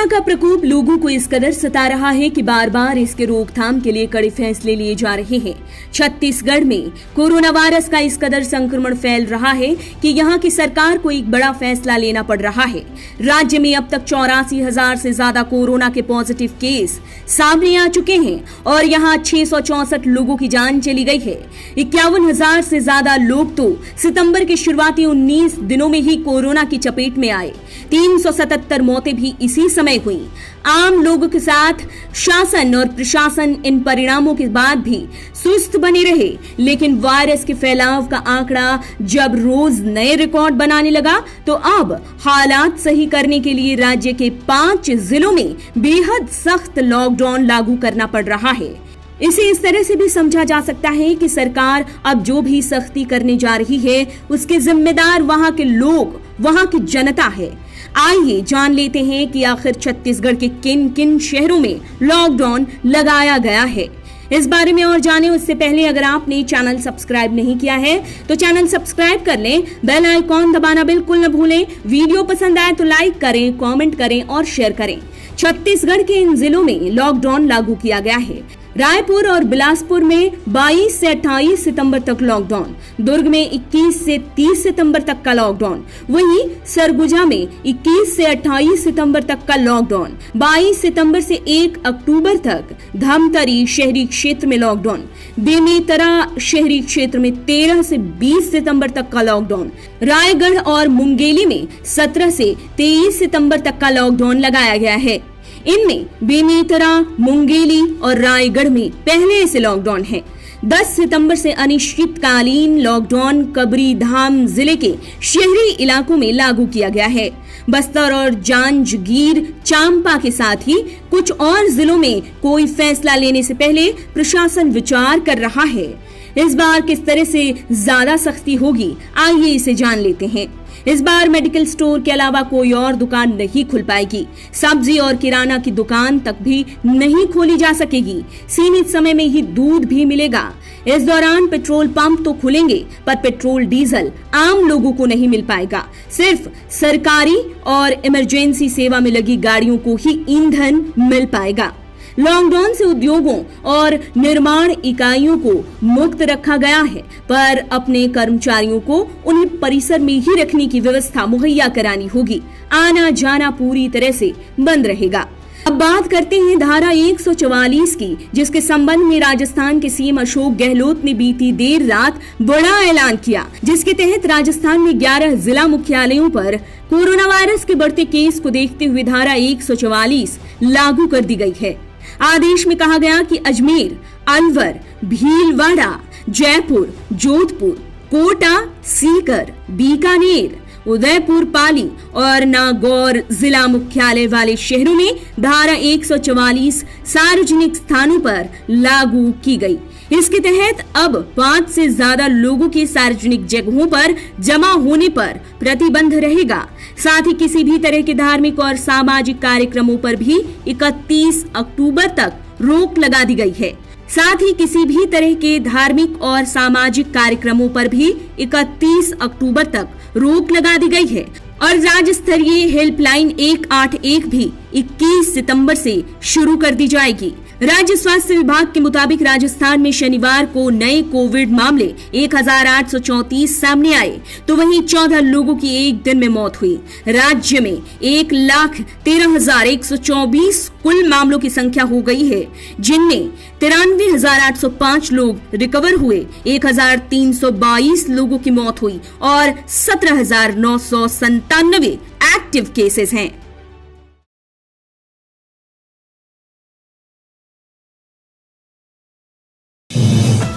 Corona का प्रकोप लोगों को इस कदर सता रहा है कि बार बार इसके रोकथाम के लिए कड़े फैसले लिए जा रहे हैं। छत्तीसगढ़ में कोरोना वायरस का इस कदर संक्रमण फैल रहा है कि यहां की सरकार को एक बड़ा फैसला लेना पड़ रहा है। राज्य में अब तक 84,000 से ज्यादा कोरोना के पॉजिटिव केस सामने आ चुके हैं और यहां 664 लोगों की जान चली गई है। 51,000 से ज्यादा लोग तो सितंबर के शुरुआती 19 दिनों में ही कोरोना की चपेट में आए। 377 मौतें भी इसी समय हुई। आम लोगों के साथ शासन और प्रशासन इन परिणामों के बाद भी सुस्त बने रहे, लेकिन वायरस के फैलाव का आंकड़ा जब रोज नए रिकॉर्ड बनाने लगा तो अब हालात सही करने के लिए राज्य के 5 जिलों में बेहद सख्त लॉकडाउन लागू करना पड़ रहा है। इसे इस तरह से भी समझा जा सकता है कि सरकार अब जो भी सख्ती करने जा रही है उसके जिम्मेदार वहां के लोग, वहां की जनता है। आइए जान लेते हैं कि आखिर छत्तीसगढ़ के किन किन शहरों में लॉकडाउन लगाया गया है। इस बारे में और जाने उससे पहले अगर आपने चैनल सब्सक्राइब नहीं किया है तो चैनल सब्सक्राइब कर लें, बेल आइकॉन दबाना बिल्कुल न भूलें। वीडियो पसंद आए तो लाइक करें, कमेंट करें और शेयर करें। छत्तीसगढ़ के इन जिलों में लॉकडाउन लागू किया गया है। रायपुर और बिलासपुर में 22 से 28 सितंबर तक लॉकडाउन, दुर्ग में 21 से 30 सितंबर तक का लॉकडाउन, वहीं सरगुजा में 21 से 28 सितंबर तक का लॉकडाउन, 22 सितंबर से 1 अक्टूबर तक धमतरी शहरी क्षेत्र में लॉकडाउन, बेमेतरा शहरी क्षेत्र में 13 से 20 सितंबर तक का लॉकडाउन, रायगढ़ और मुंगेली में 17 से 23 सितंबर तक का लॉकडाउन लगाया गया है। इनमें बेमेतरा, मुंगेली और रायगढ़ में पहले से लॉकडाउन है। 10 सितंबर से अनिश्चितकालीन लॉकडाउन कबीरधाम जिले के शहरी इलाकों में लागू किया गया है। बस्तर और जांजगीर चांपा के साथ ही कुछ और जिलों में कोई फैसला लेने से पहले प्रशासन विचार कर रहा है। इस बार किस तरह से ज्यादा सख्ती होगी, आइए इसे जान लेते हैं। इस बार मेडिकल स्टोर के अलावा कोई और दुकान नहीं खुल पाएगी। सब्जी और किराना की दुकान तक भी नहीं खोली जा सकेगी। सीमित समय में ही दूध भी मिलेगा। इस दौरान पेट्रोल पंप तो खुलेंगे पर पेट्रोल डीजल आम लोगों को नहीं मिल पाएगा। सिर्फ सरकारी और इमरजेंसी सेवा में लगी गाड़ियों को ही ईंधन मिल पाएगा। लॉकडाउन से उद्योगों और निर्माण इकाइयों को मुक्त रखा गया है, पर अपने कर्मचारियों को उन्हें परिसर में ही रखने की व्यवस्था मुहैया करानी होगी। आना जाना पूरी तरह से बंद रहेगा। अब बात करते हैं धारा 144 की, जिसके संबंध में राजस्थान के सीएम अशोक गहलोत ने बीती देर रात बड़ा ऐलान किया, जिसके तहत राजस्थान में 11 जिला मुख्यालयों पर कोरोना वायरस के बढ़ते केस को देखते हुए धारा 144 लागू कर दी गई है। आदेश में कहा गया कि अजमेर, अलवर, भीलवाड़ा, जयपुर, जोधपुर, कोटा, सीकर, बीकानेर, उदयपुर, पाली और नागौर जिला मुख्यालय वाले शहरों में धारा 144 सार्वजनिक स्थानों पर लागू की गई। इसके तहत अब 5 से ज्यादा लोगों के सार्वजनिक जगहों पर जमा होने पर प्रतिबंध रहेगा। साथ ही किसी भी तरह के धार्मिक और सामाजिक कार्यक्रमों पर भी 31 अक्टूबर तक रोक लगा दी गई है। साथ ही किसी भी तरह के धार्मिक और सामाजिक कार्यक्रमों पर भी 31 अक्टूबर तक रोक लगा दी गई है और राज्य स्तरीय हेल्पलाइन 181 भी 21 सितंबर से शुरू कर दी जाएगी। राज्य स्वास्थ्य विभाग के मुताबिक राजस्थान में शनिवार को नए कोविड मामले 1834 सामने आए, तो वहीं 14 लोगों की एक दिन में मौत हुई। राज्य में 1,13,124 कुल मामलों की संख्या हो गई है, जिनमें 93,805 लोग रिकवर हुए, 1,322 लोगों की मौत हुई और 17,997 एक्टिव केसेस हैं।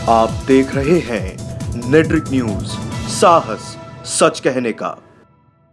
आप देख रहे हैं नेट्रिक न्यूज, साहस सच कहने का।